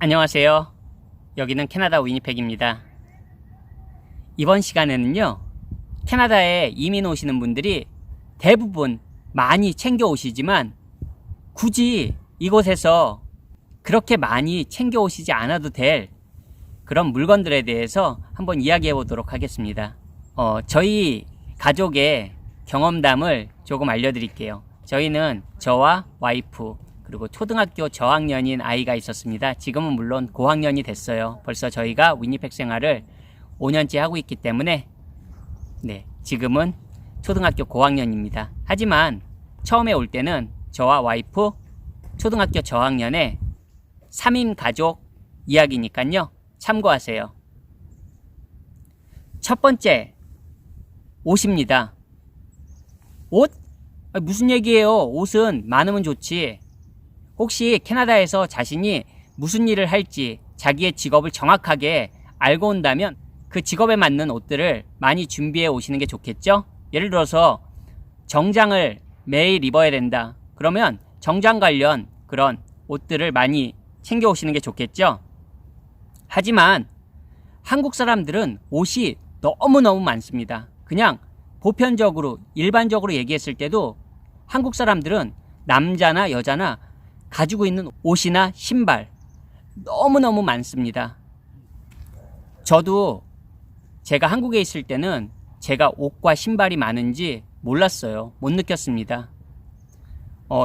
안녕하세요. 여기는 캐나다 위니펙입니다. 이번 시간에는요, 캐나다에 이민 오시는 분들이 대부분 많이 챙겨 오시지만 굳이 이곳에서 그렇게 많이 챙겨 오시지 않아도 될 그런 물건들에 대해서 한번 이야기해 보도록 하겠습니다. 저희 가족의 경험담을 조금 알려드릴게요. 저희는 저와 와이프 그리고 초등학교 저학년인 아이가 있었습니다. 지금은 물론 고학년이 됐어요. 벌써 저희가 위니펙 생활을 5년째 하고 있기 때문에 지금은 초등학교 고학년입니다. 하지만 처음에 올 때는 저와 와이프 초등학교 저학년의 3인 가족 이야기니까요. 참고하세요. 첫 번째, 옷입니다. 옷? 무슨 얘기예요? 옷은 많으면 좋지. 혹시 캐나다에서 자신이 무슨 일을 할지 자기의 직업을 정확하게 알고 온다면 그 직업에 맞는 옷들을 많이 준비해 오시는 게 좋겠죠? 예를 들어서 정장을 매일 입어야 된다. 그러면 정장 관련 그런 옷들을 많이 챙겨 오시는 게 좋겠죠? 하지만 한국 사람들은 옷이 너무너무 많습니다. 그냥 보편적으로 일반적으로 얘기했을 때도 한국 사람들은 남자나 여자나 가지고 있는 옷이나 신발 너무너무 많습니다. 저도 제가 한국에 있을 때는 제가 옷과 신발이 많은지 몰랐어요. 못 느꼈습니다.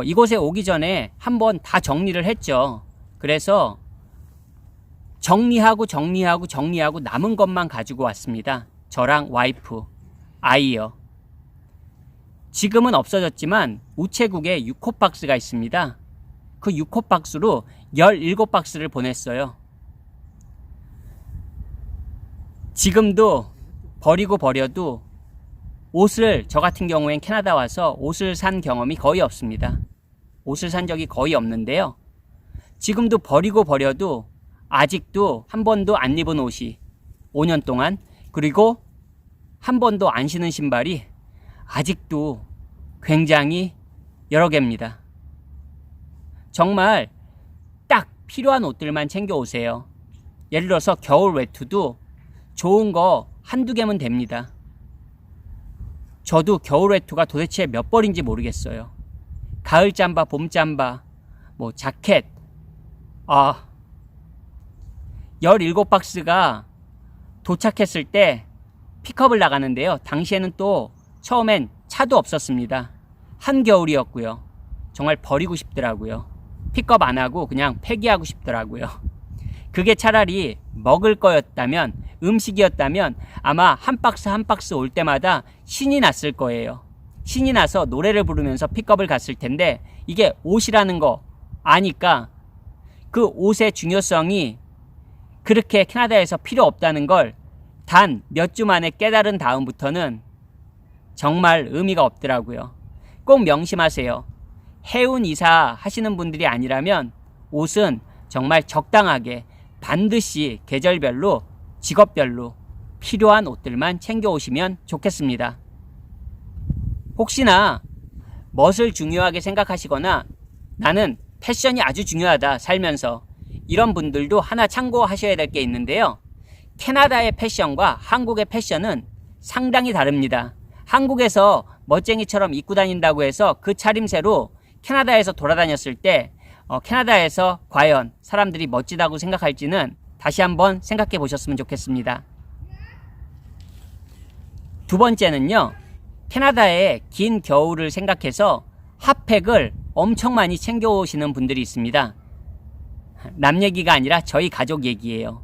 이곳에 오기 전에 한번 다 정리를 했죠. 그래서 정리하고 남은 것만 가지고 왔습니다. 저랑 와이프, 아이요. 지금은 없어졌지만 우체국에 6호 박스가 있습니다. 그 6호 박스로 17박스를 보냈어요. 지금도 버리고 버려도 옷을 저 같은 경우엔 캐나다 와서 옷을 산 경험이 거의 없습니다. 옷을 산 적이 거의 없는데요. 지금도 버리고 버려도 아직도 한 번도 안 입은 옷이 5년 동안, 그리고 한 번도 안 신은 신발이 아직도 굉장히 여러 개입니다. 정말 딱 필요한 옷들만 챙겨 오세요. 예를 들어서 겨울 외투도 좋은 거 한두 개면 됩니다. 저도 겨울 외투가 도대체 몇 벌인지 모르겠어요. 가을 잠바, 봄 잠바, 자켓. 17박스가 도착했을 때 픽업을 나가는데요. 당시에는 또 처음엔 차도 없었습니다. 한겨울이었고요. 정말 버리고 싶더라고요. 픽업 안 하고 그냥 폐기하고 싶더라고요. 그게 차라리 먹을 거였다면, 음식이었다면 아마 한 박스 한 박스 올 때마다 신이 났을 거예요. 신이 나서 노래를 부르면서 픽업을 갔을 텐데, 이게 옷이라는 거 아니까 그 옷의 중요성이 그렇게 캐나다에서 필요 없다는 걸 단 몇 주 만에 깨달은 다음부터는 정말 의미가 없더라고요. 꼭 명심하세요. 해운 이사 하시는 분들이 아니라면 옷은 정말 적당하게 반드시 계절별로, 직업별로 필요한 옷들만 챙겨 오시면 좋겠습니다. 혹시나 멋을 중요하게 생각하시거나 나는 패션이 아주 중요하다 살면서, 이런 분들도 하나 참고하셔야 될 게 있는데요. 캐나다의 패션과 한국의 패션은 상당히 다릅니다. 한국에서 멋쟁이처럼 입고 다닌다고 해서 그 차림새로 캐나다에서 돌아다녔을 때 캐나다에서 과연 사람들이 멋지다고 생각할지는 다시 한번 생각해 보셨으면 좋겠습니다. 두 번째는요, 캐나다의 긴 겨울을 생각해서 핫팩을 엄청 많이 챙겨 오시는 분들이 있습니다. 남 얘기가 아니라 저희 가족 얘기예요.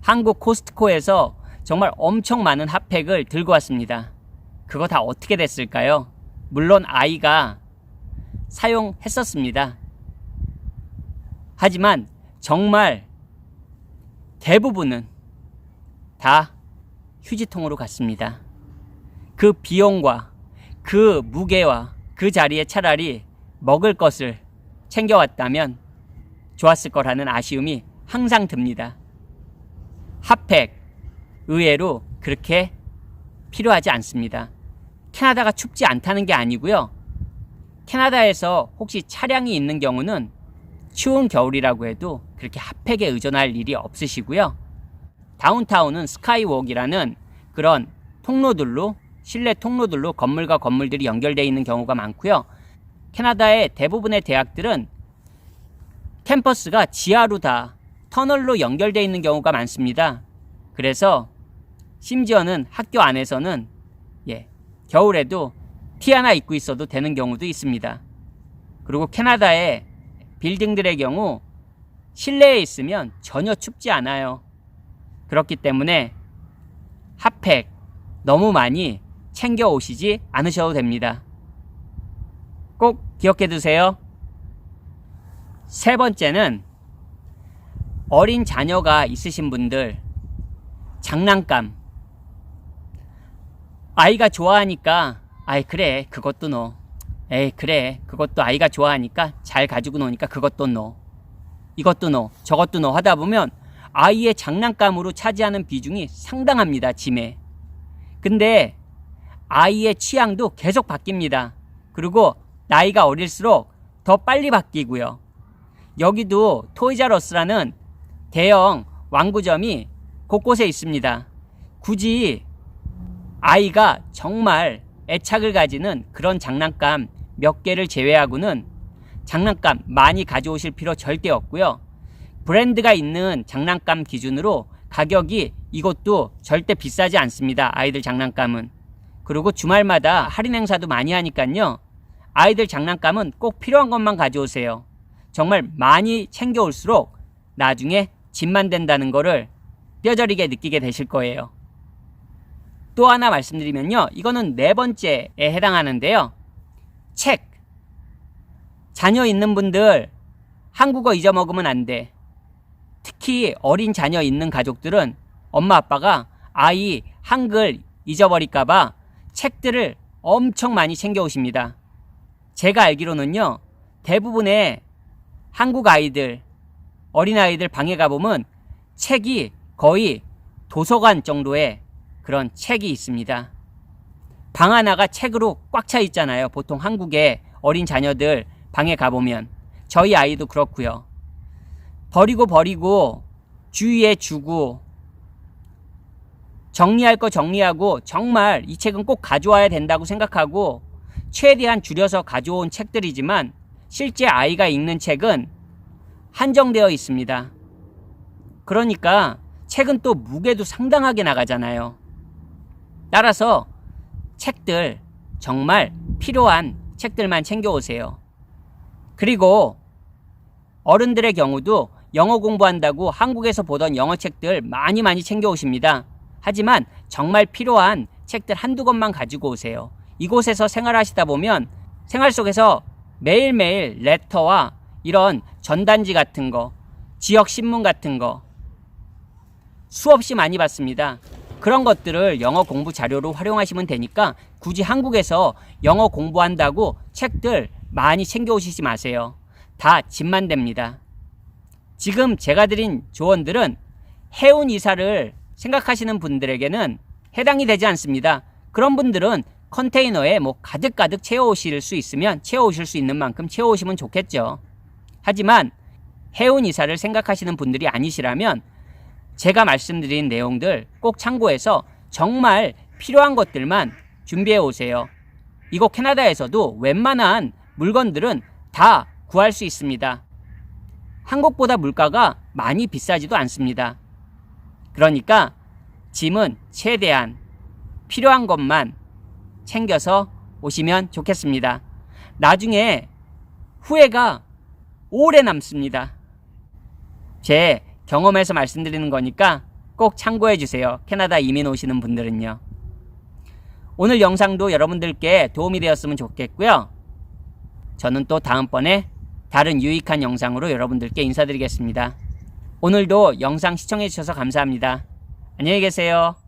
한국 코스트코에서 정말 엄청 많은 핫팩을 들고 왔습니다. 그거 다 어떻게 됐을까요? 물론 아이가 사용했었습니다. 하지만 정말 대부분은 다 휴지통으로 갔습니다. 그 비용과 그 무게와 그 자리에 차라리 먹을 것을 챙겨왔다면 좋았을 거라는 아쉬움이 항상 듭니다. 핫팩, 의외로 그렇게 필요하지 않습니다. 캐나다가 춥지 않다는 게 아니고요. 캐나다에서 혹시 차량이 있는 경우는 추운 겨울이라고 해도 그렇게 핫팩에 의존할 일이 없으시고요. 다운타운은 스카이웍이라는 그런 통로들로, 실내 통로들로 건물과 건물들이 연결되어 있는 경우가 많고요. 캐나다의 대부분의 대학들은 캠퍼스가 지하로 다 터널로 연결되어 있는 경우가 많습니다. 그래서 심지어는 학교 안에서는 겨울에도 티 하나 입고 있어도 되는 경우도 있습니다. 그리고 캐나다의 빌딩들의 경우 실내에 있으면 전혀 춥지 않아요. 그렇기 때문에 핫팩 너무 많이 챙겨 오시지 않으셔도 됩니다. 꼭 기억해 두세요. 세 번째는 어린 자녀가 있으신 분들, 장난감. 아이가 좋아하니까 그래 그것도 넣어. 그래 그것도 아이가 좋아하니까 잘 가지고 노니까 그것도 넣어. 이것도 넣어. 저것도 넣어 하다 보면 아이의 장난감으로 차지하는 비중이 상당합니다. 짐에. 근데 아이의 취향도 계속 바뀝니다. 그리고 나이가 어릴수록 더 빨리 바뀌고요. 여기도 토이자러스라는 대형 완구점이 곳곳에 있습니다. 굳이 아이가 정말 애착을 가지는 그런 장난감 몇 개를 제외하고는 장난감 많이 가져오실 필요 절대 없고요. 브랜드가 있는 장난감 기준으로 가격이 이것도 절대 비싸지 않습니다. 아이들 장난감은. 그리고 주말마다 할인 행사도 많이 하니까요. 아이들 장난감은 꼭 필요한 것만 가져오세요. 정말 많이 챙겨올수록 나중에 짐만 된다는 거를 뼈저리게 느끼게 되실 거예요. 또 하나 말씀드리면요. 이거는 네 번째에 해당하는데요. 책. 자녀 있는 분들 한국어 잊어먹으면 안 돼. 특히 어린 자녀 있는 가족들은 엄마 아빠가 아이 한글 잊어버릴까봐 책들을 엄청 많이 챙겨오십니다. 제가 알기로는요. 대부분의 한국 아이들, 어린아이들 방에 가보면 책이 거의 도서관 정도의 그런 책이 있습니다. 방 하나가 책으로 꽉 차 있잖아요. 보통 한국의 어린 자녀들 방에 가보면. 저희 아이도 그렇고요. 버리고 주위에 주고 정리할 거 정리하고 정말 이 책은 꼭 가져와야 된다고 생각하고 최대한 줄여서 가져온 책들이지만 실제 아이가 읽는 책은 한정되어 있습니다. 그러니까 책은 또 무게도 상당하게 나가잖아요. 따라서 책들 정말 필요한 책들만 챙겨오세요. 그리고 어른들의 경우도 영어 공부한다고 한국에서 보던 영어 책들 많이 챙겨오십니다. 하지만 정말 필요한 책들 한두 권만 가지고 오세요. 이곳에서 생활하시다 보면 생활 속에서 매일매일 레터와 이런 전단지 같은 거, 지역 신문 같은 거 수없이 많이 받습니다. 그런 것들을 영어 공부 자료로 활용하시면 되니까 굳이 한국에서 영어 공부한다고 책들 많이 챙겨오시지 마세요. 다 짐만 됩니다. 지금 제가 드린 조언들은 해운 이사를 생각하시는 분들에게는 해당이 되지 않습니다. 그런 분들은 컨테이너에 가득가득 채워오실 수 있으면 채워오실 수 있는 만큼 채워오시면 좋겠죠. 하지만 해운 이사를 생각하시는 분들이 아니시라면 제가 말씀드린 내용들 꼭 참고해서 정말 필요한 것들만 준비해 오세요. 이곳 캐나다에서도 웬만한 물건들은 다 구할 수 있습니다. 한국보다 물가가 많이 비싸지도 않습니다. 그러니까 짐은 최대한 필요한 것만 챙겨서 오시면 좋겠습니다. 나중에 후회가 오래 남습니다. 제 경험에서 말씀드리는 거니까 꼭 참고해 주세요. 캐나다 이민 오시는 분들은요. 오늘 영상도 여러분들께 도움이 되었으면 좋겠고요. 저는 또 다음번에 다른 유익한 영상으로 여러분들께 인사드리겠습니다. 오늘도 영상 시청해 주셔서 감사합니다. 안녕히 계세요.